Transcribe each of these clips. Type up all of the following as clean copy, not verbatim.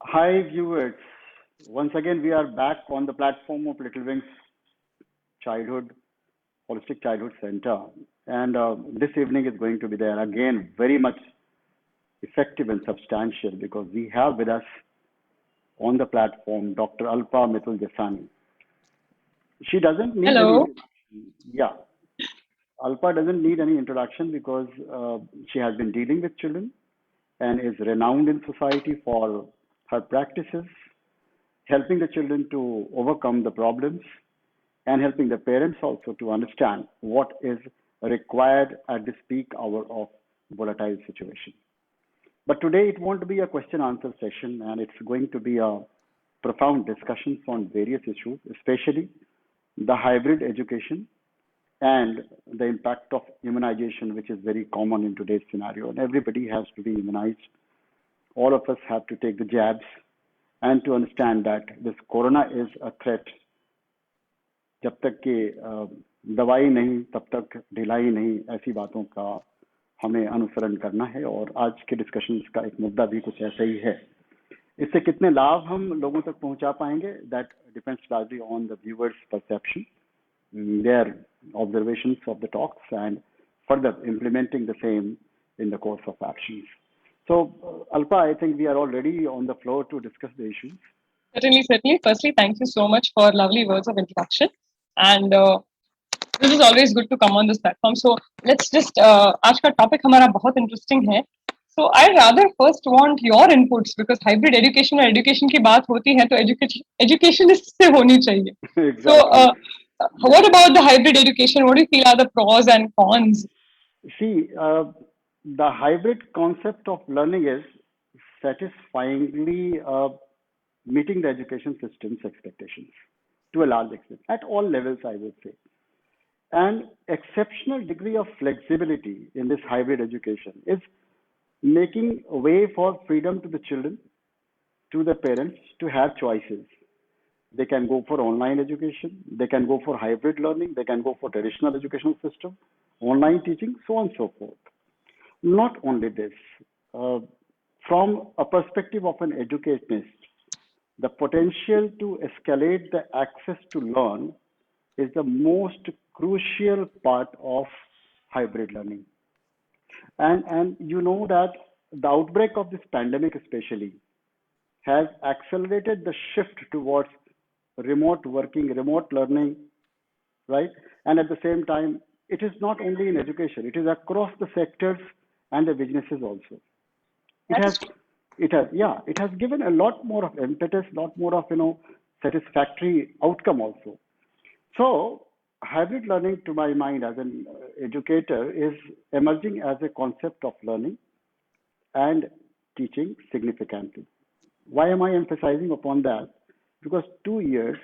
Hi, viewers. Once again, we are back on the platform of Little Wings Childhood Holistic Childhood Center, and this evening is going to be there again, very much effective and substantial because we have with us on the platform Dr. Alpa Mitul Jasani. She doesn't need any Hello. introduction. Yeah, Alpa doesn't need any introduction because she has been dealing with children and is renowned in society for her practices helping the children to overcome the problems and helping the parents also to understand what is required at this peak hour of volatile situation. But today it won't be a question answer session and it's going to be a profound discussions on various issues, especially the hybrid education and the impact of immunization, which is very common in today's scenario. And everybody has to be immunized. All of us have to take the jabs and to understand that this corona is a threat. जब तक कि दवाई नहीं तब तक ढिलाई नहीं ऐसी बातों का हमें अनुसरण करना है और आज के डिस्कशंस का एक मुद्दा भी कुछ ऐसा ही है इससे कितने लाभ हम लोगों तक पहुंचा पाएंगे that depends largely on the viewers perception their observations of the talks and further implementing the same in the course of actions. So, Alpa, I think we are all ready on the floor to discuss the issues. Certainly, certainly. Firstly, thank you so much for lovely words of introduction. And this is always good to come on this platform. So let's just आज का topic हमारा बहुत interesting है. So I rather first want your inputs because hybrid education और education की बात होती है तो educationist से होनी चाहिए. So Exactly. what about the hybrid education? What do you feel are the pros and cons? See, the hybrid concept of learning is satisfyingly meeting the education system's expectations to a large extent, at all levels, I would say. An exceptional degree of flexibility in this hybrid education is making way for freedom to the children, to the parents to have choices. They can go for online education, they can go for hybrid learning, they can go for traditional educational system, online teaching, so on and so forth. Not only this, uh, from a perspective of an educationist, the potential to escalate the access to learn is the most crucial part of hybrid learning. And you know that the outbreak of this pandemic especially has accelerated the shift towards remote working, remote learning, right? And at the same time, it is not only in education, it is across the sectors and the businesses also. It That has, is true. yeah, it has given a lot more of impetus, lot more of, satisfactory outcome also. So, hybrid learning, to my mind, as an educator, is emerging as a concept of learning and teaching significantly. Why am I emphasizing upon that? Because 2 years,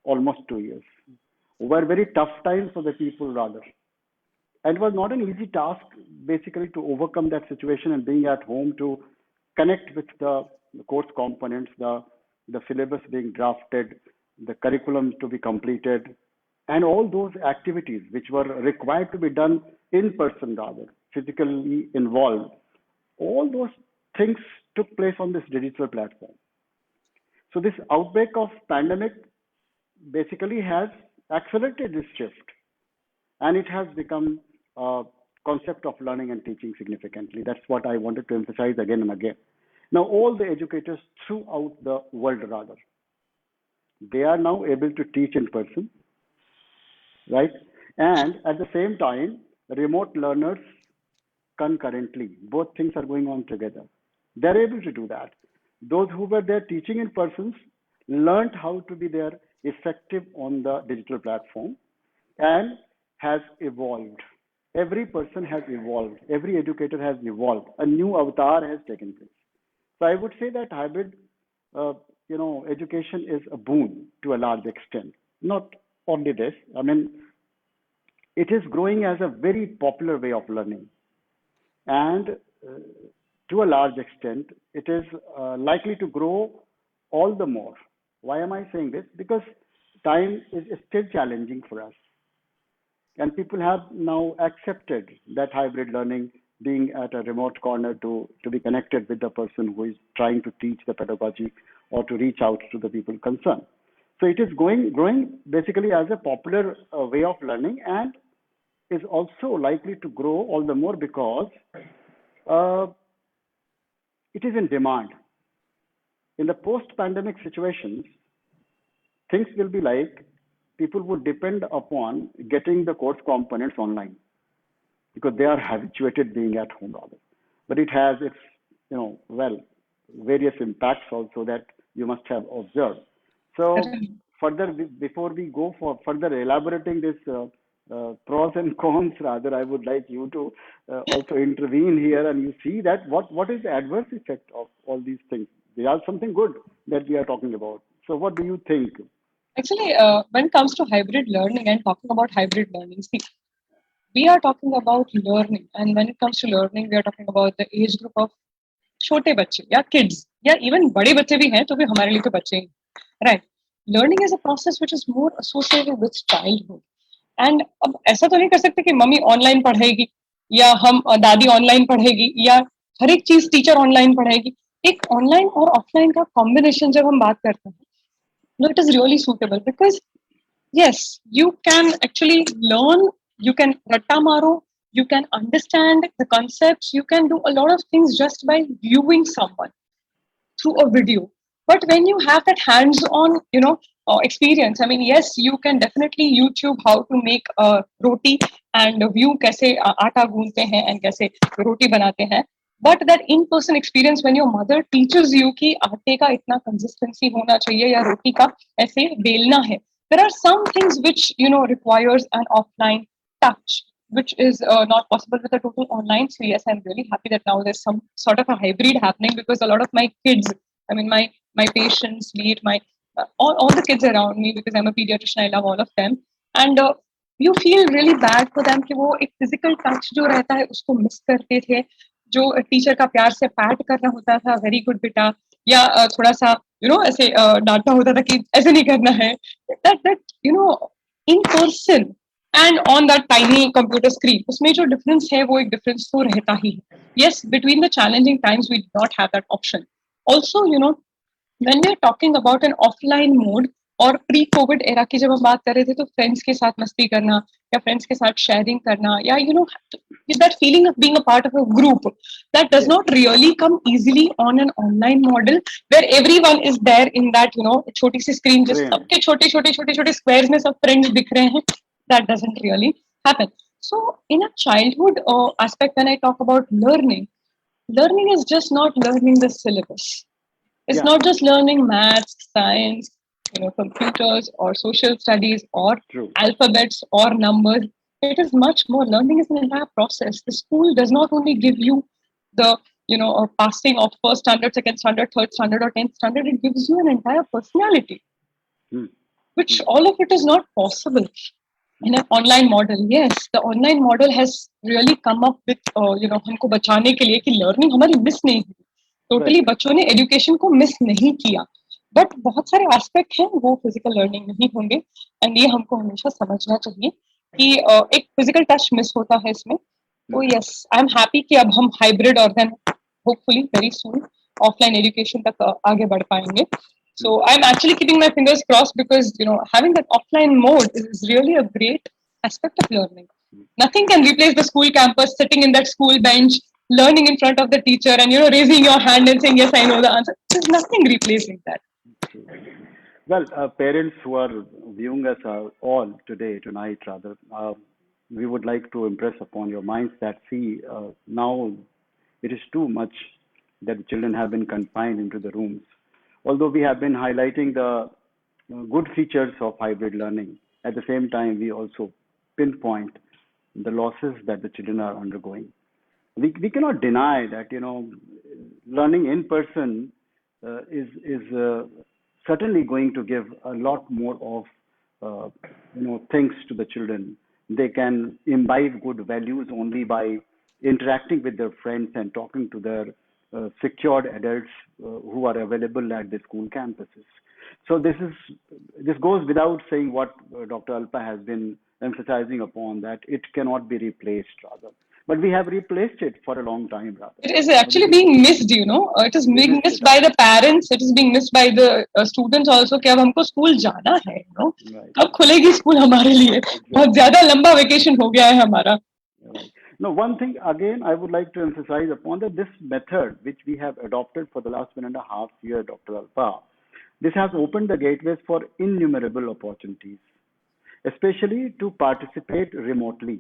almost 2 years, were very tough times for the people rather. And it was not an easy task basically to overcome that situation and being at home to connect with the course components, the syllabus being drafted, the curriculum to be completed, and all those activities which were required to be done in person rather, physically involved. All those things took place on this digital platform. So this outbreak of pandemic basically has accelerated this shift and it has become a concept of learning and teaching significantly. That's what I wanted to emphasize again and again. Now, all the educators throughout the world, rather, they are now able to teach in person, right? And at the same time, remote learners concurrently, both things are going on together. They're able to do that. Those who were there teaching in persons learned how to be there effective on the digital platform and has evolved. Every person has evolved. Every educator has evolved. A new avatar has taken place. So I would say that hybrid, uh, education is a boon to a large extent. Not only this, I mean, it is growing as a very popular way of learning. And to a large extent, it is likely to grow all the more. Why am I saying this? Because time is still challenging for us. And people have now accepted that hybrid learning being at a remote corner to be connected with the person who is trying to teach the pedagogy or to reach out to the people concerned. So it is growing basically as a popular way of learning, and is also likely to grow all the more because uh, it is in demand. In the post-pandemic situations, things will be like people would depend upon getting the course components online because they are habituated being at home rather. But it has its, well, various impacts also that you must have observed. So Right. further, before we go for further elaborating this pros and cons, rather, I would like you to also intervene here and you see that what is the adverse effect of all these things. They are something good that we are talking about. So what do you think? Actually, when it comes to hybrid learning and talking about hybrid learning, see, we are talking about learning, and when it comes to learning, we are talking about the age group of छोटे बच्चे या kids या even बड़े बच्चे भी हैं तो भी हमारे लिए तो बच्चे ही right learning is a process which is more associated with childhood and अब ऐसा तो नहीं कर सकते कि मम्मी ऑनलाइन पढ़ाएगी या हम दादी ऑनलाइन पढ़ेगी या हर एक चीज टीचर ऑनलाइन पढ़ाएगी एक ऑनलाइन और ऑफलाइन का कॉम्बिनेशन जब हम बात करते हैं no it is really suitable because yes you can actually learn you can ratta maro you can understand the concepts you can do a lot of things just by viewing someone through a video but when you have that hands on experience I mean yes you can definitely youtube how to make a roti and view kaise aata गूंथते हैं and kaise roti banate hain but that in person experience when your mother teaches you कि आटे का इतना consistency होना चाहिए या रोटी का ऐसे बेलना है there are some things which requires an offline touch which is not possible with a total online. So yes, I'm really happy that now there's some sort of a hybrid happening because a lot of my kids, I mean my patients, be it my all the kids around me because I'm a pediatrician, I love all of them, and you feel really bad for them कि वो एक physical touch जो रहता है उसको miss करते थे, जो टीचर का प्यार से पैट करना होता था, very good बेटा, या थोड़ा सा ऐसे डांटना होता था कि ऐसे नहीं करना है, that in person and on that tiny computer screen उसमें जो डिफरेंस है वो एक डिफरेंस तो रहता ही है yes between the challenging times we did not have that option also when we are talking about an offline mode और pre Covid era की जब हम बात कर रहे थे तो फ्रेंड्स के साथ मस्ती करना या फ्रेंड्स के साथ शेयरिंग करना या that feeling of being a part of a group that does Yes, not really come easily on an online model where everyone is there in that छोटी सी स्क्रीन जिस frame. सबके छोटे छोटे छोटे छोटे स्क्वायर्स में सब फ्रेंड्स दिख रहे हैं that doesn't really happen so in a childhood aspect when I talk about learning is just not learning the syllabus it's Yeah, not just learning maths, science, computers or social studies or true. alphabets or numbers. It is much more. Learning is an entire process. The school does not only give you the passing of first standard, second standard, third standard, or 10th standard. It gives you an entire personality, Hmm. which Hmm. all of it is not possible in an online model. Yes, the online model has really come up with हमको बचाने के लिए कि learning हमारी miss नहीं हुई Right. Totally बच्चों ने एजुकेशन को मिस नहीं किया बट बहुत सारे एस्पेक्ट हैं वो फिजिकल लर्निंग नहीं होंगे एंड ये हमको हमेशा समझना चाहिए कि एक फिजिकल टच मिस होता है इसमें तो Hmm. Yes I am happy कि अब हम हाइब्रिड और then hopefully very soon offline education तक आगे बढ़ पाएंगे Hmm. so I'm actually keeping my fingers crossed because having that offline mode is really a great aspect of learning nothing can replace the school campus sitting in that school bench learning in front of the teacher and raising your hand and saying yes I know the answer there's nothing replacing that True. Well, parents who are viewing us all today, tonight rather, we would like to impress upon your minds that see, now it is too much that the children have been confined into the rooms. Although we have been highlighting the good features of hybrid learning, at the same time we also pinpoint the losses that the children are undergoing. We cannot deny that learning in person is certainly going to give a lot more of things to the children. They can imbibe good values only by interacting with their friends and talking to their secured adults who are available at the school campuses. So this goes without saying what Dr. Alpa has been emphasizing upon, that it cannot be replaced rather. but we have replaced it for a long time rather. It is Now, this actually is, being missed, it is we being missed missed it by out. the parents, it is being missed by the students also कि अब हमको school जाना है. Right, कब खुलेगी school हमारे लिए? बहुत exactly. ज्यादा लंबा वेकेशन हो गया है हमारा. Right. Now, one thing again I would like to emphasize upon that this method which we have adopted for the last 1.5 years, Dr. Alpa, this has opened the gateways for innumerable opportunities, especially to participate remotely.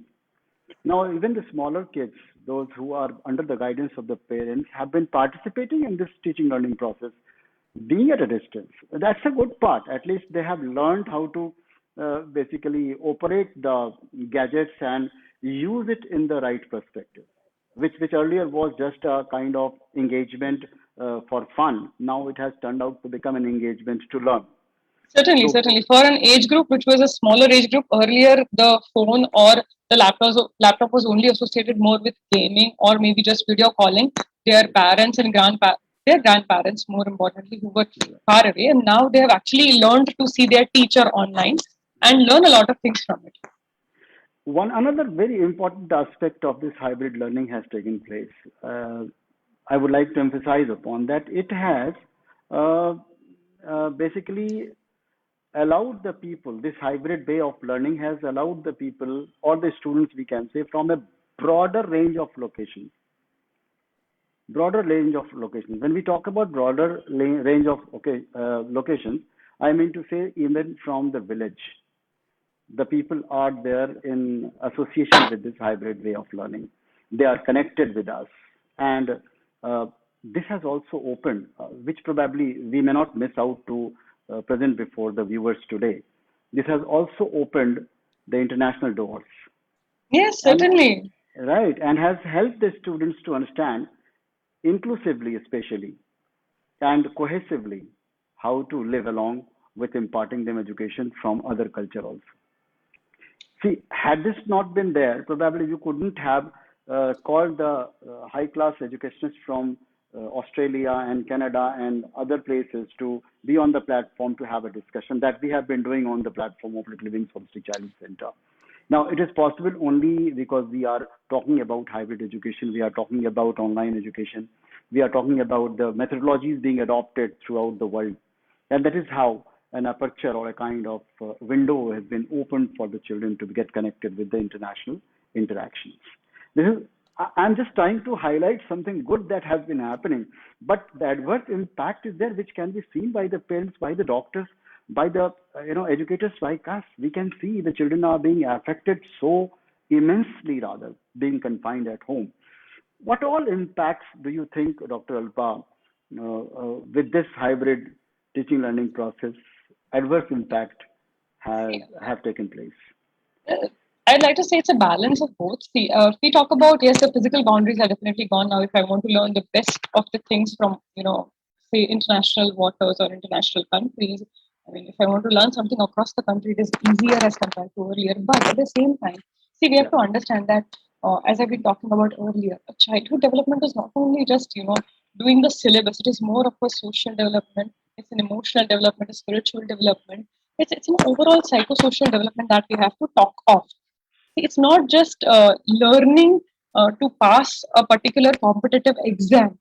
Now, even the smaller kids, those who are under the guidance of the parents, have been participating in this teaching learning process, being at a distance. That's a good part. At least they have learned how to basically operate the gadgets and use it in the right perspective, which earlier was just a kind of engagement for fun. Now it has turned out to become an engagement to learn. Certainly, So, certainly. For an age group which was a smaller age group, earlier the phone or the laptop was only associated more with gaming or maybe just video calling their parents and their grandparents, more importantly, who were far away. And now they have actually learned to see their teacher online and learn a lot of things from it. one another very important aspect of this hybrid learning has taken place. I would like to emphasize upon that it has uh, basically allowed the people, this hybrid way of learning has allowed the people or the students, we can say, from a broader range of locations. Broader range of locations. When we talk about broader range of locations, I mean to say even from the village, the people are there in association with this hybrid way of learning. They are connected with us. And this has also opened, which probably we may not miss out to present before the viewers today. This has also opened the international doors. Yes, And certainly. right, and has helped the students to understand inclusively, especially, and cohesively how to live along with imparting them education from other culture also. See, had this not been there, probably you couldn't have called the high class educationists from Australia and Canada and other places to be on the platform to have a discussion that we have been doing on the platform of Little Wings Holistic Childhood Center. Now, it is possible only because we are talking about hybrid education, we are talking about online education, we are talking about the methodologies being adopted throughout the world. And that is how an aperture or a kind of window has been opened for the children to get connected with the international interactions. This is, I'm just trying to highlight something good that has been happening, but the adverse impact is there, which can be seen by the parents, by the doctors, by the educators like us. We can see the children are being affected so immensely, rather being confined at home. What all impacts do you think, Dr. Alpa, with this hybrid teaching learning process, adverse impact have taken place? Uh, I'd like to say it's a balance of both. See, if we talk about, yes, the physical boundaries are definitely gone now. If I want to learn the best of the things from, say international waters or international countries, I mean, if I want to learn something across the country, it is easier as compared to earlier. But at the same time, see, we have Yeah, to understand that, as I've been talking about earlier, childhood development is not only just, doing the syllabus. It is more of a social development. It's an emotional development, a spiritual development. It's an overall psychosocial development that we have to talk of. It's not just learning to pass a particular competitive exam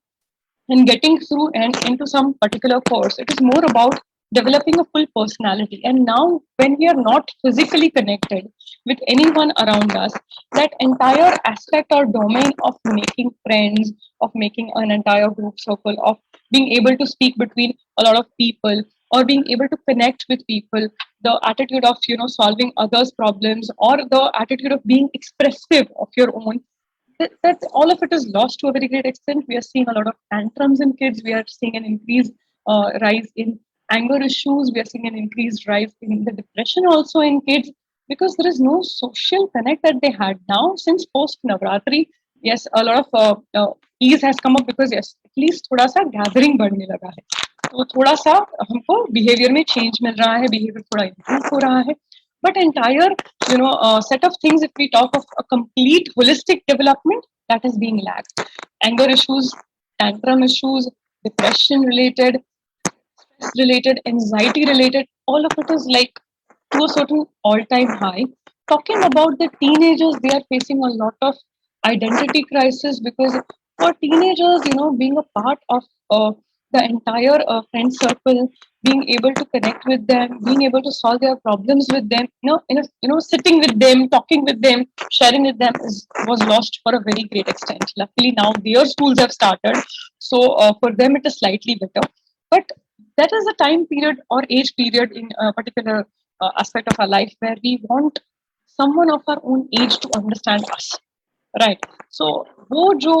and getting through and into some particular course. It is more about developing a full personality. And now, when we are not physically connected with anyone around us, that entire aspect or domain of making friends, of making an entire group circle, of being able to speak between a lot of people, or being able to connect with people, the attitude of solving others' problems, or the attitude of being expressive of your own, that all of it is lost to a very great extent. We are seeing a lot of tantrums in kids. We are seeing an increased rise in anger issues. We are seeing an increased rise in the depression also in kids because there is no social connect that they had. Now, since post Navratri, yes, a lot of ease has come up because yes, at least थोड़ा सा gathering बढ़ने लगा है. तो थोड़ा सा हमको behavior में change मिल रहा है, behavior थोड़ा improve हो रहा है. But entire set of things, if we talk of a complete holistic development, that is being lacked. Anger issues, tantrum issues, depression related, stress related, anxiety related, all of it is like to a certain all time high. Talking about the teenagers, they are facing a lot of identity crisis, because for teenagers, being a part of the entire friend circle, being able to connect with them, being able to solve their problems with them, sitting with them, talking with them, sharing with them was lost for a very great extent. Luckily, now their schools have started, so for them it is slightly better. But that is a time period or age period in a particular aspect of our life where we want someone of our own age to understand us, right? So वो जो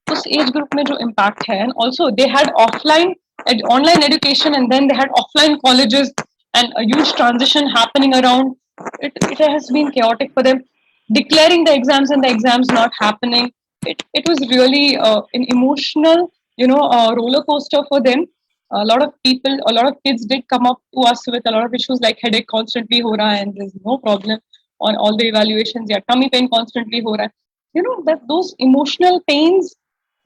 उस age group में जो impact है, and also they had online education, and then they had offline colleges, and a huge transition happening around. It has been chaotic for them, declaring the exams and the exams not happening. It was really an emotional, roller coaster for them. A lot of people, a lot of kids did come up to us with a lot of issues like headache constantly ho raha hai, and there's no problem on all the evaluations. Yeah, tummy pain constantly ho raha hai. That those emotional pains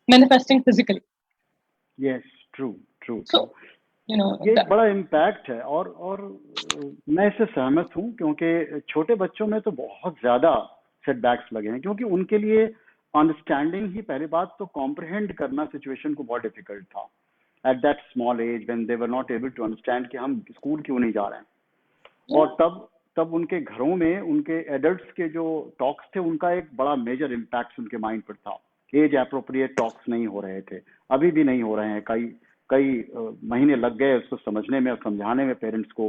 manifesting physically. Yes, true, true, true. So, ये एक बड़ा impact है, और मैं इससे सहमत हूँ, क्योंकि छोटे बच्चों में तो बहुत ज्यादा सेटबैक्स लगे हैं, क्योंकि उनके लिए अंडरस्टैंडिंग ही, पहली बात तो कॉम्प्रिहेंड करना सिचुएशन को बहुत डिफिकल्ट था at that small age when they were not able to understand कि हम स्कूल क्यों नहीं जा रहे हैं. और तब उनके घरों में उनके एडल्ट्स के जो टॉक्स थे, उनका एक बड़ा मेजर इम्पैक्ट उनके माइंड पर था. एज अप्रोप्रिएट टॉक्स नहीं हो रहे थे, अभी भी नहीं हो रहे हैं. कई महीने लग गए उसको समझने में और समझाने में पेरेंट्स को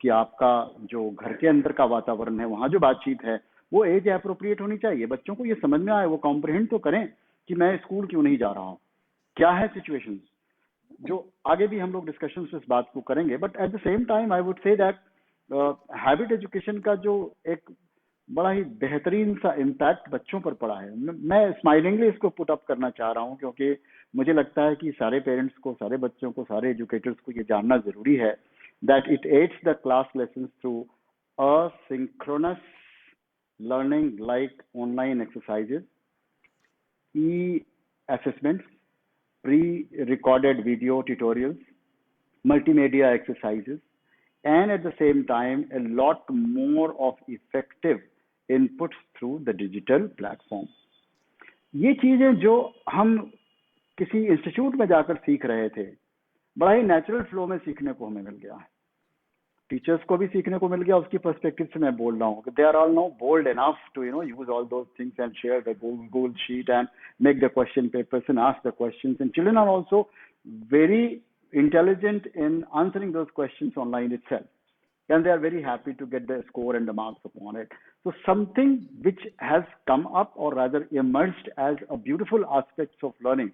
कि आपका जो घर के अंदर का वातावरण है, वहाँ जो बातचीत है वो एज अप्रोप्रिएट होनी चाहिए. बच्चों को ये समझ में आए, वो कॉम्प्रिहेंड तो करें कि मैं स्कूल क्यों नहीं जा रहा हूँ, क्या है सिचुएशंस. जो आगे भी हम लोग डिस्कशन इस बात को करेंगे. But at the same time I would say that habit education का जो एक बड़ा ही बेहतरीन सा इम्पैक्ट बच्चों पर पड़ा है, मैं स्माइलिंगली इसको पुट अप करना चाह रहा हूँ, क्योंकि मुझे लगता है कि सारे पेरेंट्स को, सारे बच्चों को, सारे एजुकेटर्स को ये जानना जरूरी है that it adds the class lessons through asynchronous learning like online exercises, e-assessments, pre-recorded video tutorials, multimedia exercises, and at the same time a lot more of effective inputs through the digital platform. ये चीजें जो हम किसी institute में जाकर सीख रहे थे, बड़ा ही नेचुरल फ्लो में सीखने को हमें मिल गया है. टीचर्स को भी सीखने को मिल गया. उसकी पर्सपेक्टिव से मैं बोल रहा हूँ. They are all now bold enough to use all those things and share the Google sheet and make the question papers and ask the questions, and children are also very intelligent in answering those questions online itself, and they are very happy to get the score and the marks upon it. So something which has come up, or rather emerged as a beautiful aspects of learning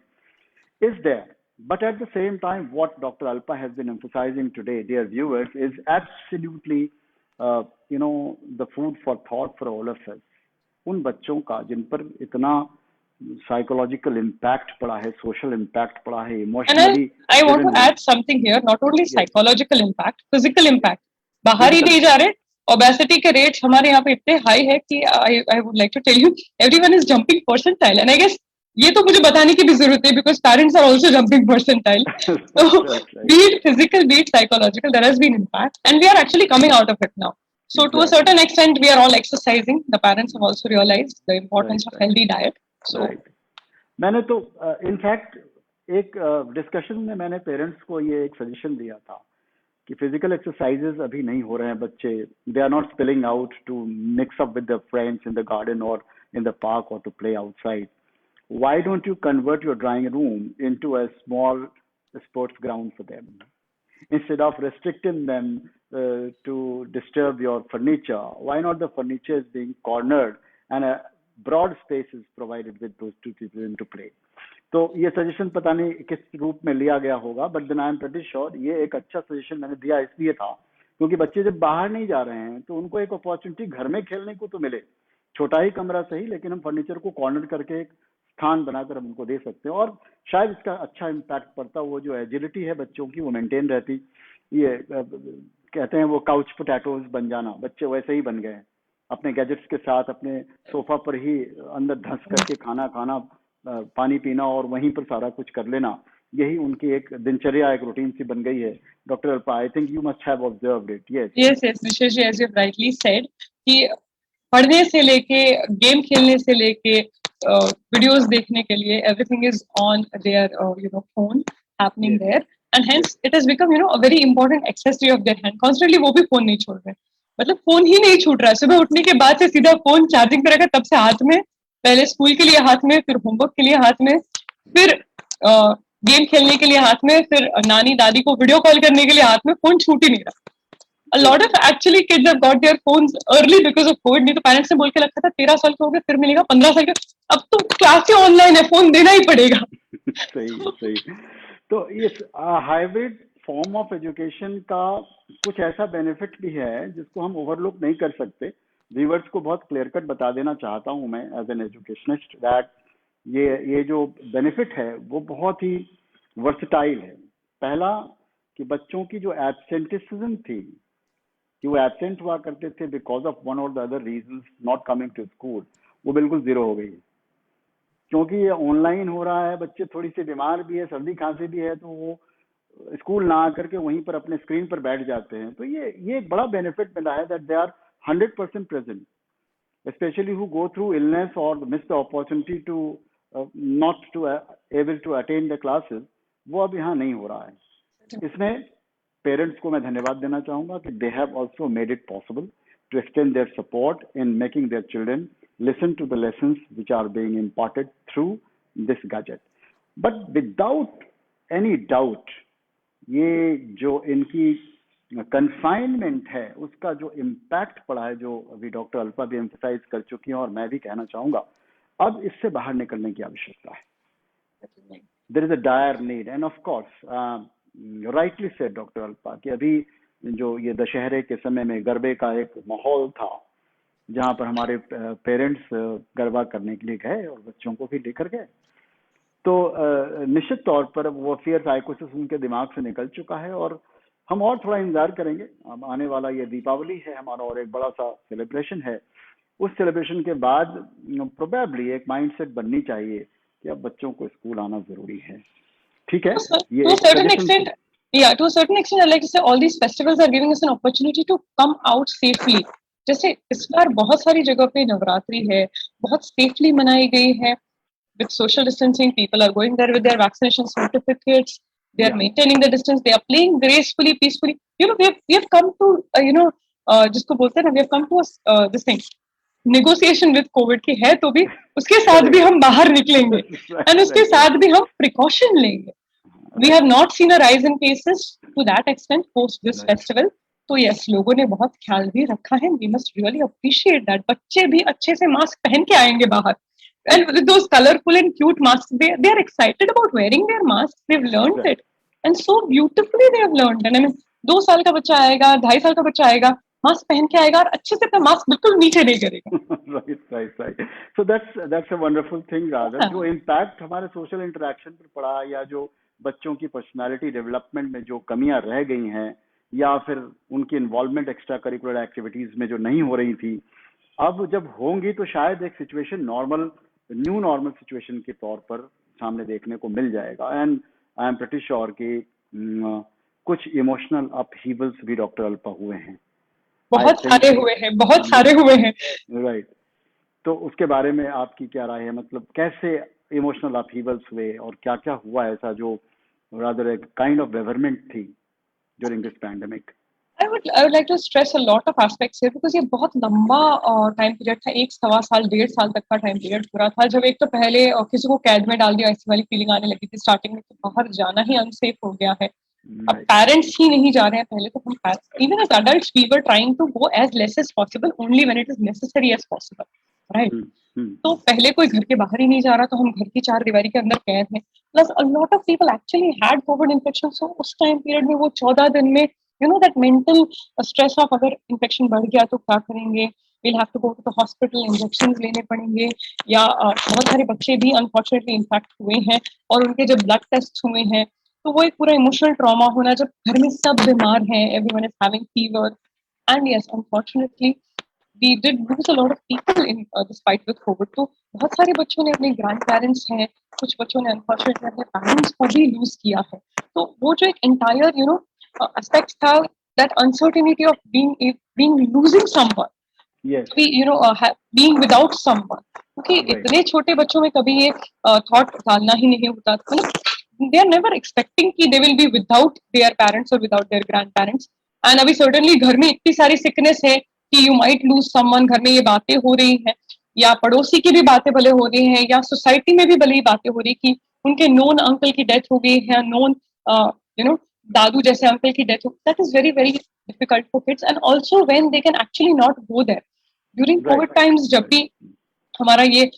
is there. But at the same time, what Dr. Alpa has been emphasizing today, dear viewers, is absolutely the food for thought for all of us. उन बच्चों का जिन पर इतना psychological impact पड़ा है, social impact पड़ा है, emotionally. And I want to add something here. Not only psychological impact, physical impact. बाहर ही नहीं जा रहे. Obesity के rates हमारे यहाँ पे इतने high है कि I would like to tell you, everyone is jumping percentile, and I guess ये तो मुझे बताने की भी जरूरत है, because parents are also jumping percentile. So be it physical, be it psychological, there has been impact, and we are actually coming out of it now. So to a certain extent, we are all exercising. The parents have also realized the importance of healthy diet. So, मैंने तो in fact एक discussion में मैंने parents को ये एक suggestion दिया था कि फिजिकल एक्सरसाइजेस अभी नहीं हो रहे हैं. बच्चे, they are not spilling out to mix up with the friends in the garden और इन द पार्क और to play outside. Why don't you convert your drawing room into a small sports ground for them, instead of restricting them to disturb your furniture? Why not the furniture is being cornered and a broad space is provided with those two people to play? तो ये suggestion पता नहीं किस रूप में लिया गया होगा, but then I am pretty sure ये एक अच्छा सजेशन मैंने दिया इसलिए था क्योंकि बच्चे जब बाहर नहीं जा रहे हैं तो उनको एक अपॉर्चुनिटी घर में खेलने को तो मिले. छोटा ही कमरा सही, लेकिन हम फर्नीचर को कॉर्नर करके एक स्थान बनाकर हम उनको दे सकते हैं, और शायद इसका अच्छा इम्पैक्ट पड़ता. वो जो एजिलिटी है बच्चों की वो मेंटेन रहती. ये कहते हैं वो काउच पोटैटोज बन जाना, बच्चे वैसे ही बन गए अपने गैजेट्स के साथ, अपने सोफा पर ही अंदर धंस करके खाना खाना, पानी पीना और वहीं पर सारा कुछ कर लेना. यही उनकी एक दिनचर्या, एक रूटीन सी बन गई है. Doctor Alpa, I think you must have observed it. Yes Vishesh ji, as you rightly said कि पढ़ने से लेके, गेम खेलने से लेके, वीडियोस देखने के लिए, everything is on their phone happening Yes. There, and hence it has become a very important accessory of their hand, constantly वो भी फोन नहीं छोड़ रहे, मतलब फोन ही नहीं छूट रहा है, सुबह उठने के बाद से सीधा फोन चार्जिंग पे रखा, तब से हाथ में, पहले स्कूल के लिए हाथ में, फिर होमवर्क के लिए हाथ में, फिर गेम खेलने के लिए हाथ में, फिर नानी दादी को वीडियो कॉल करने के लिए हाथ में, फोन छूट ही नहीं रहा। A lot of actually kids have got their phones early because of COVID। नहीं तो पेरेंट्स ने बोल के रखा था 13 साल के हो गए फिर मिलेगा, 15 साल के, अब तो क्लास ही ऑनलाइन है, फोन देना ही पड़ेगा। सही सही। तो इस हाइब्रिड फॉर्म ऑफ एजुकेशन का कुछ ऐसा बेनिफिट भी है जिसको हम ओवरलुक नहीं कर सकते। व्यूअर्स को बहुत क्लियर कट बता देना चाहता हूं मैं एज एन एजुकेशनिस्ट दैट ये जो बेनिफिट है वो बहुत ही वर्सटाइल है। पहला कि बच्चों की जो एब्सेंटिसिज्म थी कि वो एब्सेंट हुआ करते थे बिकॉज ऑफ वन और the other reasons not coming to school, वो बिल्कुल जीरो हो गई, क्योंकि ये ऑनलाइन हो रहा है। बच्चे थोड़ी सी बीमार भी है, सर्दी खांसी भी है, तो वो स्कूल ना आकर के वहीं पर अपने स्क्रीन पर बैठ जाते हैं। तो ये एक बड़ा बेनिफिट मिला है that they are 100% present, especially who go through illness or miss the opportunity to not to able to attain the classes, वो अब यहाँ नहीं हो रहा है। इसमें पेरेंट्स को मैं धन्यवाद देना चाहूंगा कि they have also made it possible to extend their support in making their children listen to the lessons which are being imparted through this gadget. But without any doubt, ये जो इनकी कंफाइनमेंट है उसका जो इम्पैक्ट पड़ा है, जो अभी डॉक्टर अल्फा भी एम्फसाइज कर चुकी हैं और मैं भी कहना चाहूंगा, अब इससे बाहर निकलने की आवश्यकता है। There is a dire need and of course rightly said doctor Alpa कि अभी जो ये दशहरे के समय में गरबे का एक माहौल था जहां पर हमारे पेरेंट्स गरबा करने के लिए गए और बच्चों को भी लेकर गए, तो निश्चित तौर पर वो फियर साइकोसिस उनके दिमाग से निकल चुका है और हम और थोड़ा इंतजार करेंगे। अब आने वाला ये दीपावली है हमारा और एक बड़ा सा सेलिब्रेशन है, उस सेलिब्रेशन के बाद प्रोबेबली एक माइंडसेट बननी चाहिए कि अब बच्चों को स्कूल आना जरूरी है। ठीक है, ये to a certain extent, yeah, to a certain extent, I like to say all these festivals are giving us an opportunity to come out safely। जैसे इस बार बहुत सारी जगह पे नवरात्रि है, बहुत सेफली मनाई गई है, with social distancing, people are going there with their vaccination certificates, they are maintaining the distance, they are playing gracefully, peacefully, we have come to जिसको बोलते हैं ना, we have come to this thing, negotiation with covid की है, तो भी उसके साथ भी हम बाहर निकलेंगे and उसके साथ भी हम precaution लेंगे। We have not seen a rise in cases to that extent post this festival। तो यस, लोगों ने बहुत ख्याल भी रखा है, we must really appreciate that। बच्चे भी अच्छे से मास्क पहन के आएंगे बाहर, and with those colorful and cute masks, they are excited about wearing their masks, they've learned it and so beautifully they have learned। and I mean 2 साल का बच्चा आएगा, 2.5 साल का बच्चा आएगा, मास्क पहन के आएगा और अच्छे से अपना मास्क बिल्कुल नीचे नहीं करेगा। Right. So that's a wonderful thing rather. जो इम्पैक्ट हमारे सोशल इंटरेक्शन पर पड़ा या जो बच्चों की पर्सनालिटी डेवलपमेंट में जो कमियां रह गई हैं या फिर उनकी इन्वॉल्वमेंट एक्स्ट्रा करिकुलर एक्टिविटीज में जो नहीं हो रही थी, अब जब होंगी तो शायद एक सिचुएशन न्यू नॉर्मल सिचुएशन के तौर पर सामने देखने को मिल जाएगा। And I am pretty sure कि कुछ इमोशनल अपहीवल्स भी डॉक्टर अल्फा हुए हैं, बहुत सारे हुए हैं। राइट। तो उसके बारे में आपकी क्या राय है, मतलब कैसे इमोशनल अपहीवल्स हुए और क्या क्या हुआ ऐसा जो rather a kind of betterment थी during this pandemic? I would like to stress a lot of aspects here because ये बहुत लंबा टाइम पीरियड था, 1 सवा साल 1.5 साल तक का टाइम पीरियड पूरा था, जब एक तो पहले किसी को कैद में डाल दिया ऐसी वाली फीलिंग आने लगी थी स्टार्टिंग में, तो बाहर जाना ही अनसेफ हो गया है। अब पेरेंट्स ही नहीं जा रहे हैं, पहले तो हम even as adults we were trying to go as less as possible, only when it is necessary as possible, right. तो पहले कोई घर के बाहर ही नहीं जा रहा, तो हम घर की 4 दीवारी के अंदर कैद हैं। Plus a lot of people actually had covid infection, so उस टाइम पीरियड में वो 14 दिन में that mental stress of अगर इन्फेक्शन बढ़ गया तो क्या करेंगे, we'll have to go to the hospital, injections लेने पड़ेंगे, या बहुत सारे बच्चे भी अनफॉर्चुनेटली इन्फेक्ट हुए हैं और उनके जब ब्लड टेस्ट हुए हैं तो वो एक पूरा इमोशनल ट्रॉमा होना, जब घर में सब बीमार हैं, everyone is having fever, and yes, unfortunately we did lose a lot of people in this fight with COVID। तो बहुत सारे बच्चों ने अपने ग्रैंड पेरेंट्स हैं, कुछ बच्चों ने अनफॉर्चुनेटली अपने पेरेंट्स को भी लूज किया है। तो वो जो एक एंटायर aspects था, that uncertainty of being losing someone, yes, being without someone, क्योंकि राइट इतने छोटे बच्चों में कभी ये थॉट डालना ही नहीं होता, मतलब दे आर नेवर एक्सपेक्टिंग कि they will be without their parents और without their grandparents. And अभी सर्टेनली घर में इतनी सारी सिकनेस है कि यू माइट लूज समवन, घर में ये बातें हो रही हैं, या पड़ोसी की भी बातें भले हो रही हैं, या सोसाइटी में भी भले ही बातें हो रही कि उनके नोन अंकल की डेथ हो गई है, नोन यू नो दादू जैसे अंकल की डेथ हो, that is very very difficult for kids. And also when they can actually not go there during Covid right times, जब राइट भी हमारा ये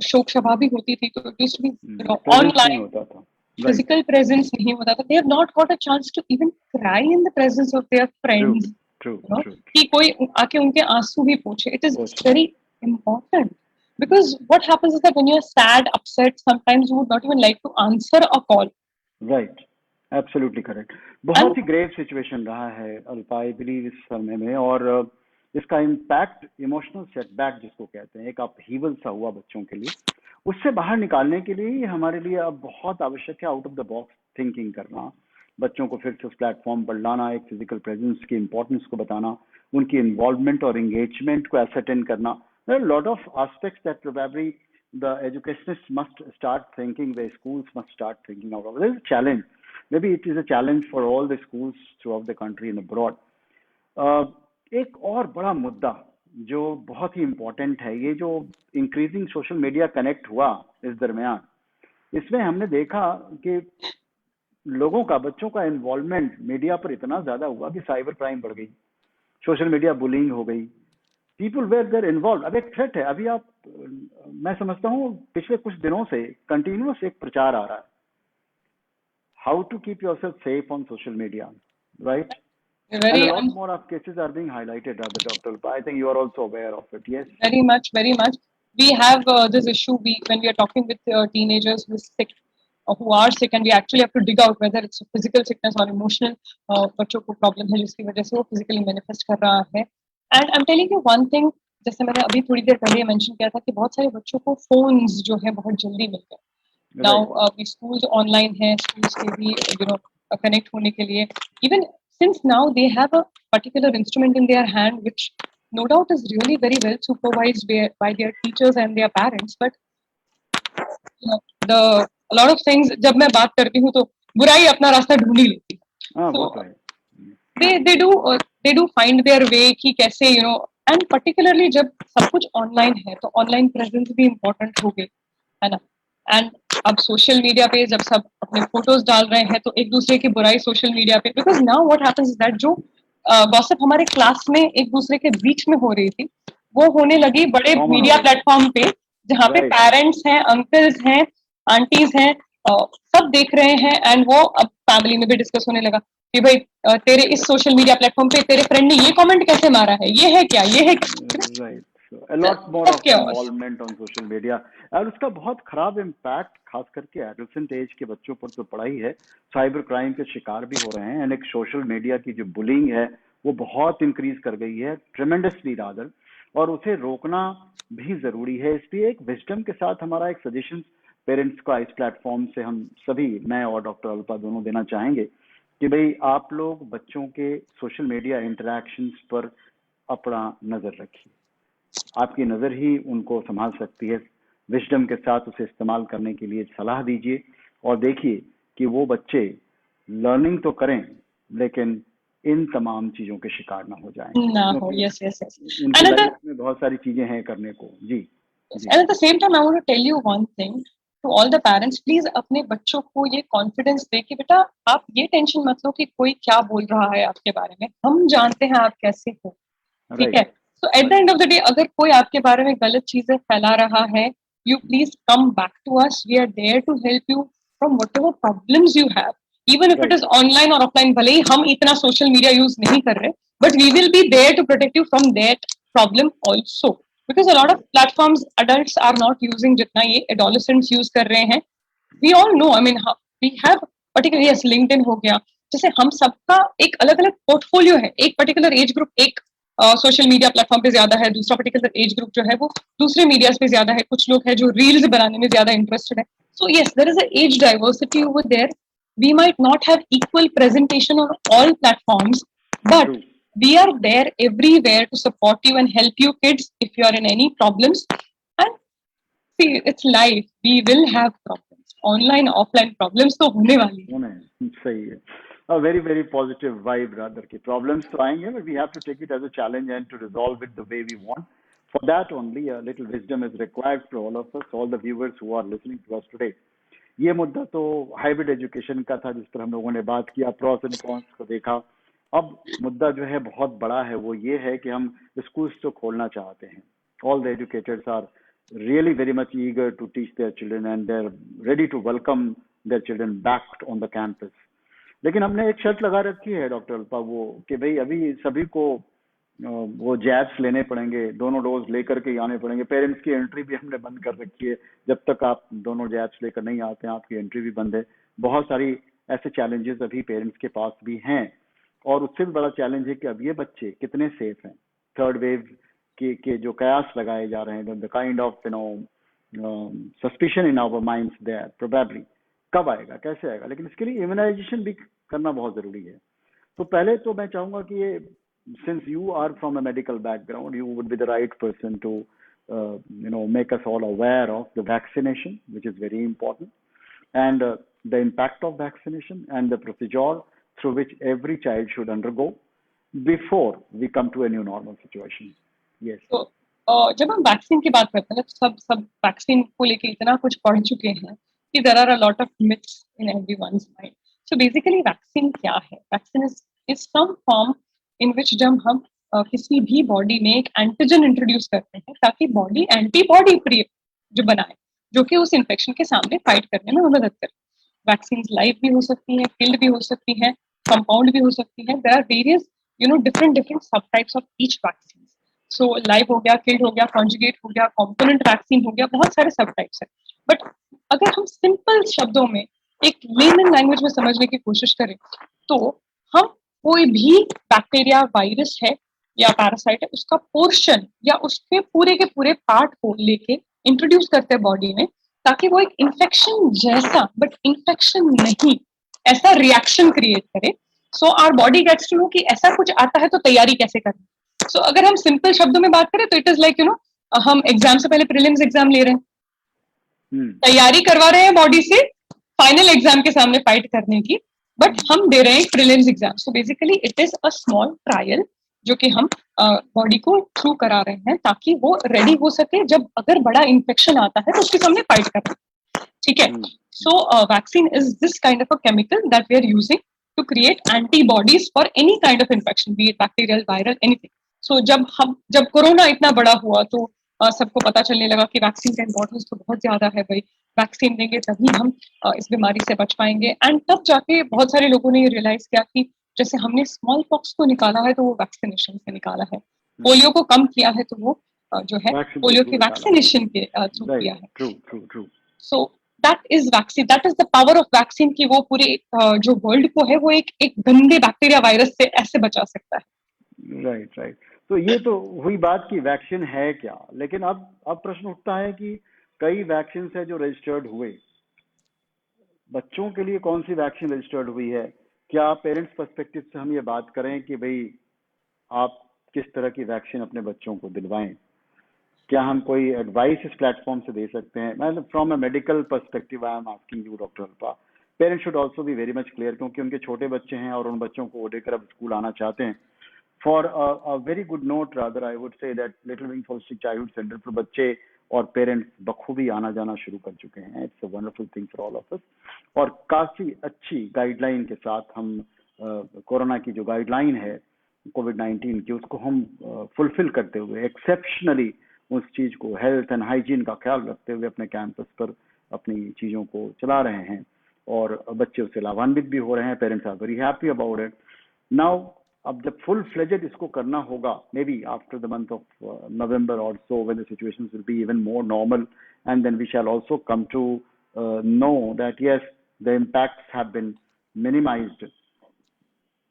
शोक सभा भी होती थी तो it used to be presence नहीं ऑनलाइन, होता था। राइट फिजिकल प्रेजेंस नहीं होता था। They have not got a chance to even cry in the presence of their true friends, true you know, true कि कोई आके उनके आंसू भी पूछे। It is true very important because what happens is that when you're sad, upset, sometimes you would not even like to answer a call. Right absolutely correct. And बहुत ही grave situation रहा है अल्पा, आई बिलीव इस समय में, और इसका impact emotional setback जिसको कहते हैं, एक अपहीवल सा हुआ बच्चों के लिए। उससे बाहर निकालने के लिए हमारे लिए अब बहुत आवश्यक है out of the box thinking करना, बच्चों को फिर से उस प्लेटफॉर्म पर लाना, एक फिजिकल प्रेजेंस की इंपॉर्टेंस को बताना, उनकी इन्वॉल्वमेंट और एंगेजमेंट को एसरटेन करना। There are lot of aspects that probably the educationists must start thinking, the schools must start thinking out of. There is a challenge. Maybe it is a challenge for all the schools throughout the country and abroad. एक और बड़ा मुद्दा जो बहुत ही important है, ये जो increasing social media connect हुआ इस दरमियान, इसमें हमने देखा कि लोगों का, बच्चों का इन्वॉल्वमेंट मीडिया पर इतना ज्यादा हुआ कि साइबर क्राइम बढ़ गई, सोशल मीडिया बुलिंग हो गई, पीपल वेयर देयर इन्वॉल्व। अब एक थ्रेट है, अभी आप, मैं समझता हूँ पिछले कुछ दिनों से कंटिन्यूअस एक प्रचार आ रहा है, how to keep yourself safe on social media, right? And a very lot more of cases are being highlighted, Dr. Ulpa. I think you are also aware of it. Yes. very much, very much. We have this issue when we are talking with teenagers who is sick, who are sick, and we actually have to dig out whether it's a physical sickness or emotional बच्चों को problem है जिसकी वजह से वो physically manifest कर रहा है। And I'm telling you one thing, जैसे मैंने अभी थोड़ी देर पहले मेंशन किया था कि बहुत सारे बच्चों को phones जो है बहुत जल्दी मिल गए। Now schools online है, schools के भी connect होने के लिए, even since now they have a particular instrument in their hand which no doubt is really very well supervised by their teachers and their parents, but the a lot of things, जब मैं बात करती हूँ तो बुराई अपना रास्ता ढूंढ ही लेती है। वो So तो है। they do find their way कि कैसे and particularly जब सब कुछ online है तो online presence भी important हो गई है ना। एंड अब सोशल मीडिया पे जब सब अपने फोटोज डाल रहे हैं तो एक दूसरे की बुराई सोशल मीडिया पे, because now what happens is that जो गॉसिप हमारे क्लास में एक दूसरे के बीच में हो रही थी वो होने लगी बड़े Common मीडिया हो गई। प्लेटफॉर्म पे, जहाँ पे Right. पेरेंट्स हैं, अंकल्स हैं, आंटीज हैं, सब देख रहे हैं। एंड वो अब फैमिली में भी डिस्कस होने लगा कि भाई तेरे इस सोशल मीडिया प्लेटफॉर्म पे तेरे फ्रेंड ने ये कमेंट कैसे मारा है, ये है क्या, ये है क्या। Right. So a lot more of involvement on social media, और उसका बहुत खराब इम्पैक्ट खास करके एडोलेसेंट एज के बच्चों पर तो पड़ा ही है। साइबर क्राइम के शिकार भी हो रहे हैं, एंड एक सोशल मीडिया की जो बुलिंग है वो बहुत इंक्रीज कर गई है, ट्रेमेंडसली रादर, और उसे रोकना भी जरूरी है। इसलिए एक विजडम के साथ हमारा एक सजेशन पेरेंट्स का इस प्लेटफॉर्म से हम सभी, मैं और डॉक्टर अल्पा दोनों, देना चाहेंगे कि भाई आप लोग बच्चों के सोशल मीडिया इंटरेक्शंस पर अपना नजर रखिए। आपकी नजर ही उनको संभाल सकती है। विजडम के साथ उसे इस्तेमाल करने के लिए सलाह दीजिए, और देखिए कि वो बच्चे लर्निंग तो करें लेकिन इन तमाम चीजों के शिकार ना हो जाएं, ना हो। क्योंकि यस यस यस। उनकी लाइफ में बहुत सारी चीजें हैं करने को। जी जी। And at the same time, I want to tell you one thing to all the parents, please अपने बच्चों को ये कॉन्फिडेंस दे कि बेटा आप ये टेंशन मत लो कि कोई क्या बोल रहा है आपके बारे में, हम जानते हैं आप कैसे हो, ठीक है। So at the end of the day, अगर कोई आपके बारे में गलत चीजें फैला रहा है, you please come back to us. We are there to help you from whatever problems you have, even if it is online or offline. भले ही हम इतना सोशल मीडिया यूज नहीं कर रहे, but we will be there to protect you from that problem also. Because a lot of platforms adults are not using जितना ये adolescents use कर रहे हैं. We all know, I mean, we have particularly yes, LinkedIn हो गया, जैसे हम सबका एक अलग अलग पोर्टफोलियो है। एक पर्टिकुलर एज ग्रुप एक सोशल मीडिया प्लेटफॉर्म पे ज्यादा है, दूसरा पर्टिकुलर एज ग्रुप जो है वो दूसरे मीडियाज पे ज्यादा है, कुछ लोग हैं जो रील्स बनाने में ज्यादा इंटरेस्टेड है। So yes, there is a age diversity over there. We might not have equal presentation on all platforms, but we are there everywhere to support you and help you kids if you are in any problems. And see, it's life. We will have problems. Online, offline problems तो होने वाली है. होने सही है. A very very positive vibe rather कि problems तो आएंगे, but we have to take it as a challenge and to resolve it the way we want. For that only a little wisdom is required for all of us, all the viewers who are listening to us today. ये मुद्दा तो hybrid education का था, जिस पर हम लोगों ने बात किया, प्रॉस एंड कॉन्स को देखा. अब मुद्दा जो है बहुत बड़ा है, वो ये है कि हम स्कूल्स तो खोलना चाहते हैं. All the educators are really very much eager to teach their children and they're ready to welcome their children back on the campus. लेकिन हमने एक शर्त लगा रखी है डॉक्टर अल्पा, वो कि भाई अभी सभी को वो जैब्स लेने पड़ेंगे, दोनों डोज लेकर के आने पड़ेंगे. पेरेंट्स की एंट्री भी हमने बंद कर रखी है. जब तक आप दोनों जैब्स लेकर नहीं आते हैं, आपकी एंट्री भी बंद है. बहुत सारी ऐसे चैलेंजेस अभी पेरेंट्स के पास भी हैं. और उससे भी बड़ा चैलेंज है कि अब ये बच्चे कितने सेफ हैं. थर्ड वेव के जो कयास लगाए जा रहे हैं, the kind of suspicion in our minds there, probably कब आएगा, कैसे आएगा. लेकिन इसके लिए इम्यूनाइजेशन भी करना बहुत जरूरी है. तो पहले तो मैं चाहूंगा कि ये, since you are from a medical background, you would be the right person to make us all aware of the vaccination, which is very important, and the impact of vaccination and the procedure through which every child should undergo before we come to a new normal situation. Yes. तो जब हम vaccine की बात करते हैं तो सब vaccine को लेके इतना कुछ पढ़ चुके हैं कि there are a lot of myths in everyone's mind. So basically vaccine क्या है? Vaccine is some form in which जब हम किसी भी बॉडी में एक एंटीजन इंट्रोड्यूस करते हैं ताकि बॉडी एंटीबॉडी जो बनाए, जो कि उस इन्फेक्शन के सामने फाइट करने में मदद करे. वैक्सीन लाइव भी हो सकती हैं, किल्ड भी हो सकती हैं, कंपाउंड भी हो सकती हैं. देयर आर वेरियस डिफरेंट सब types of each vaccine. So live हो गया, किल्ड हो गया, कॉन्जुगेट हो गया, कॉम्पोनेंट वैक्सीन हो गया, बहुत सारे सब टाइप्स है. बट अगर हम सिंपल शब्दों में एक लेमन लैंग्वेज में समझने की कोशिश करें तो हम कोई भी बैक्टीरिया, वायरस है या पैरासाइट है, उसका पोर्शन या उसके पूरे के पूरे पार्ट को लेके इंट्रोड्यूस करते हैं बॉडी में ताकि वो एक इन्फेक्शन जैसा, बट इन्फेक्शन नहीं, ऐसा रिएक्शन क्रिएट करे. So our body gets to know कि ऐसा कुछ आता है तो तैयारी कैसे करनी. सो अगर हम सिंपल शब्दों में बात करें तो इट इज लाइक हम एग्जाम से पहले प्रीलिम्स एग्जाम ले रहे हैं, तैयारी करवा रहे हैं बॉडी से फाइनल एग्जाम के सामने फाइट करने की, बट हम दे रहे हैं prelims exam. So basically it is a small trial जो कि हम बॉडी को थ्रू करा रहे हैं ताकि वो रेडी हो सके जब अगर बड़ा इन्फेक्शन आता है तो उसके सामने फाइट करना. ठीक है. So vaccine is this kind of a chemical that we are using to create antibodies for any kind of infection, be it bacterial, viral, anything. So जब कोरोना इतना बड़ा हुआ तो सबको पता चलने लगा कि वैक्सीन का इम्पोर्टेंस तो बहुत ज्यादा है भाई, वैक्सीन देंगे तभी हम इस बीमारी से बच पाएंगे. एंड तब जाके बहुत सारे लोगों ने ये रियलाइज किया कि जैसे हमने स्मॉल पॉक्स को निकाला है तो वो वैक्सीनेशन से निकाला है, पोलियो को कम किया है तो वो जो है पोलियो के वैक्सीनेशन के थ्रू किया है. So that is vaccine, that is the power of vaccine कि वो पूरे जो वर्ल्ड को है वो एक गंदे बैक्टीरिया, वायरस से ऐसे बचा सकता है. राइट. तो ये तो हुई बात की वैक्सीन है क्या. लेकिन अब प्रश्न उठता है कि कई वैक्सीन है जो रजिस्टर्ड हुए, बच्चों के लिए कौन सी वैक्सीन रजिस्टर्ड हुई है. क्या पेरेंट्स पर्सपेक्टिव से हम ये बात करें कि भाई आप किस तरह की वैक्सीन अपने बच्चों को दिलवाएं, क्या हम कोई एडवाइस इस प्लेटफॉर्म से दे सकते हैं. मैं from a medical perspective I am asking you doctor Alpa. Parents should also be very much clear, क्योंकि उनके छोटे बच्चे हैं और उन बच्चों को लेकर अब स्कूल आना चाहते हैं. For a very good note, rather, I would say that Little Wing Holistic Childhood Center पर बच्चे और पेरेंट्स बखूबी आना जाना शुरू कर चुके हैं. It's a wonderful thing for all of us. और काफी अच्छी गाइडलाइन के साथ हम कोरोना की जो गाइडलाइन है कोविड-19 की, उसको हम फुलफिल करते हुए एक्सेप्शनली उस चीज को, हेल्थ एंड हाइजीन का ख्याल रखते हुए अपने कैंपस पर अपनी चीजों को चला रहे हैं और बच्चे उससे लाभान्वित भी हो रहे हैं. Parents are very happy about it. Now अब जब फुल फ्लेजेड इसको करना होगा, maybe after the month of November और so, when the situations will be even more normal, and then we shall also come to know that yes the impacts have been minimised.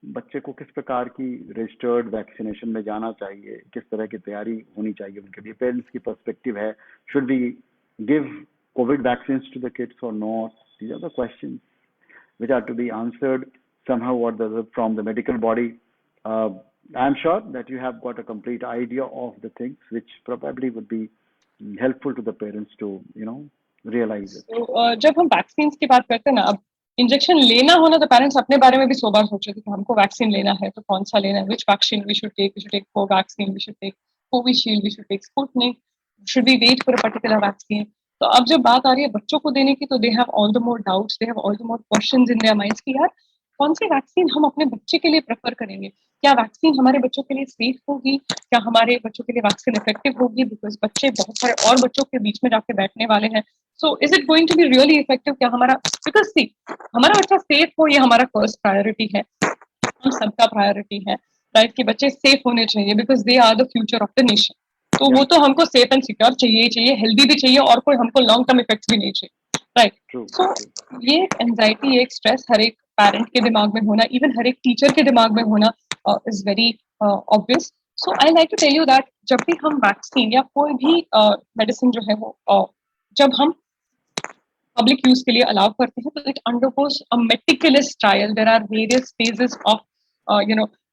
बच्चे को किस प्रकार की registered vaccination में जाना चाहिए, किस तरह की तैयारी होनी चाहिए उनके लिए, पेरेंट्स की पर्सपेक्टिव है. Should we give covid vaccine to the kids और not? These are the questions which are to be answered somehow or the other from the medical body. I'm sure that you have got a complete idea of the things which probably would be helpful to the parents to, realize it. So, जब हम vaccine की बात करते हैं ना, अब injection लेना होना तो पेरेंट्स अपने बारे में भी 100 बार सोच रहे थे कि हमको वैक्सीन लेना है तो कौन सा लेना है, which vaccine we should take Covaxin, we should take Covishield, we should take Sputnik, should we wait for a particular vaccine. तो अब जब बात आ रही है बच्चों को देने की, तो they have all the more doubts, they have all the more questions in their minds कि यार कौन सी वैक्सीन हम अपने बच्चे के लिए प्रेफर करेंगे, क्या वैक्सीन हमारे बच्चों के लिए सेफ होगी, क्या हमारे बच्चों के लिए वैक्सीन इफेक्टिव होगी, बिकॉज बच्चे बहुत सारे और बच्चों के बीच में जाके बैठने वाले हैं। So is it going to be really effective, क्या हमारा, बिकॉज सी हमारा बच्चा सेफ हो ये हमारा फर्स्ट प्रायोरिटी है, हम सबका प्रायोरिटी है, राइट, कि बच्चे सेफ होने चाहिए because they are the future of the nation. तो Yeah, वो तो हमको सेफ एंड सिक्योर चाहिए ही चाहिए, हेल्दी भी चाहिए, और कोई हमको लॉन्ग टर्म इफेक्ट्स भी नहीं चाहिए, राइट। true, सो true. ये एक एंजाइटी, ये एक स्ट्रेस हर एक पेरेंट के दिमाग में होना, इवन हर एक टीचर के दिमाग में होना is very obvious. So I like to tell you that जब भी हम वैक्सीन या कोई भी मेडिसिन जो है वो जब हम public use के लिए allow करते हैं, तो it undergoes a meticulous trial. There are various phases of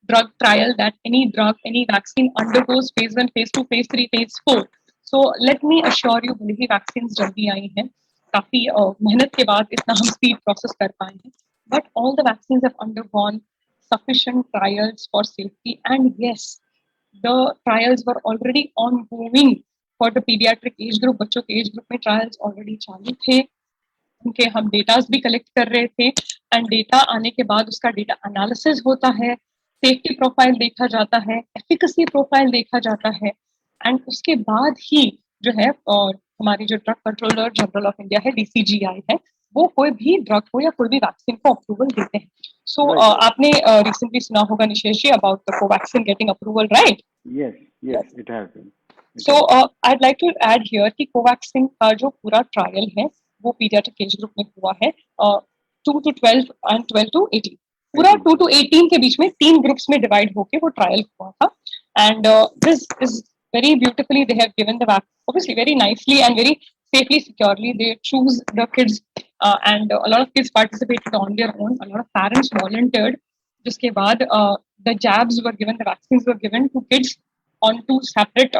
drug trial that any drug, any vaccine undergoes phase 1, phase 2, phase 3, phase 4. So let me assure you, भले ही vaccines जल्दी आई हैं, काफी मेहनत के बाद इतना हम speed process कर पाए हैं, but all the vaccines have undergone sufficient trials for safety, and yes, the trials were already ongoing for the pediatric age group, बच्चों के age group में trials already चालू थे, उनके हम डेटास भी कलेक्ट कर रहे थे, एंड डेटा आने के बाद उसका डेटा एनालिसिस होता है, सेफ्टी प्रोफाइल देखा जाता है, एफिकेसी प्रोफाइल देखा जाता है, एंड उसके बाद ही जो है और हमारी जो drug controller general of India है, डीसीजीआई है, वो कोई भी ड्रग हो या कोई भी वैक्सीन को अप्रूवल देते हैं। सो Right. आपने रिसेंटली सुना होगा Nishesh ji about the Covaxin getting approval, right? Yes, yes, it has been. It so has been. I'd like to add here कि कोवैक्सीन का जो पूरा ट्रायल है वो पीडियाट्रिक एज ग्रुप में हुआ है, 2 to 12 एंड 12 to 18, पूरा 18. 2 to 18 के बीच में 3 ग्रुप्स में डिवाइड होके वो ट्रायल हुआ था, and this is very beautifully they have given the vaccine, obviously very nicely and very safely, securely they choose the kids, and a lot of kids participated on their own, a lot of parents volunteered, जिसके बाद the jabs were given, the vaccines were given to kids on 2 separate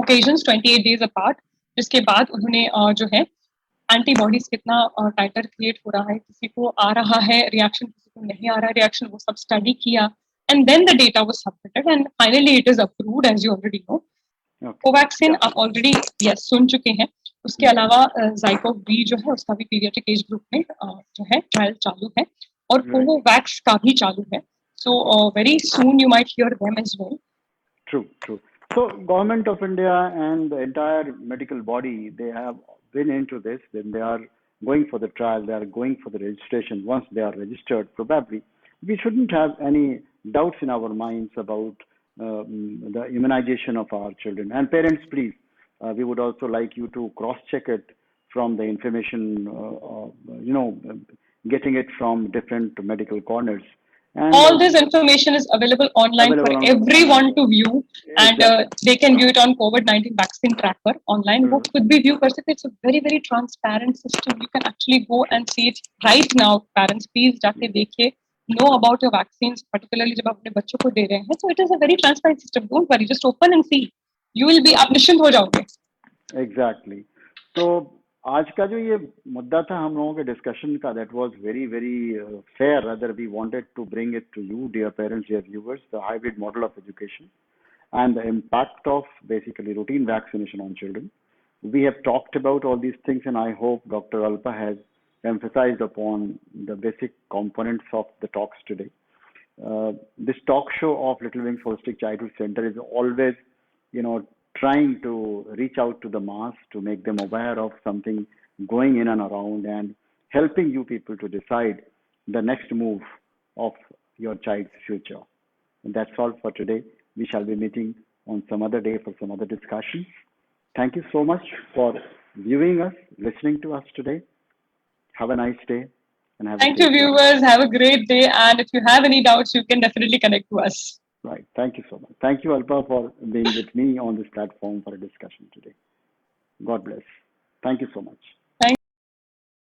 occasions 28 days apart, जिसके बाद उन्होंने जो है antibodies कितना टाइटर create हो रहा है, किसी को आ रहा है रिएक्शन, किसी को नहीं आ रहा है रिएक्शन, वो सब स्टडी किया, and then the data was submitted and finally it is approved, as you already know. Okay. Covaxin आप ऑलरेडी यस सुन चुके हैं, उसके अलावा ज़ाइकोव बी जो है उसका भी पीडियाट्रिक एज ग्रुप में जो है ट्रायल चालू है, और Right. कोवोवैक्स का भी चालू है, so very soon you might hear them as well. True, true. So, Government of India and the entire medical body, they have been into this. Then they are going for the trial. They are going for the registration. Once they are registered, probably we shouldn't have any doubts in our minds about the immunization of our children. And parents, please, we would also like you to cross-check it from the information, getting it from different medical corners. And all this information is available online for available on everyone to view, and exactly. they can view it on COVID-19 vaccine tracker online. वो खुद भी view कर सकते हैं. It's a very very transparent system. You can actually go and see it right now. Parents, please जाके देखिए, know about your vaccines, particularly जब आप अपने बच्चों को दे रहे हैं. So it is a very transparent system. Don't worry, just open and see. You will be, आप निश्चिंत हो जाओगे. Exactly. So आज का जो ये मुद्दा था हम लोगों के डिस्कशन का, that was very very fair. Rather, we wanted to bring it to you, dear parents, dear viewers, the hybrid model of education and the impact of basically routine vaccination on children. We have talked about all these things, and I hope Dr. Alpa has emphasized upon the basic components of the talks today. This talk show of Little Wings Holistic Childhood Center is always, trying to reach out to the mass to make them aware of something going in and around and helping you people to decide the next move of your child's future. And that's all for today. We shall be meeting on some other day for some other discussions. Thank you so much for viewing us, listening to us today. Have a nice day. And have Thank you, viewers. Have a great day. And if you have any doubts, you can definitely connect to us. Right. Thank you so much. Thank you, Alpa, for being with me on this platform for a discussion today. God bless. Thank you so much.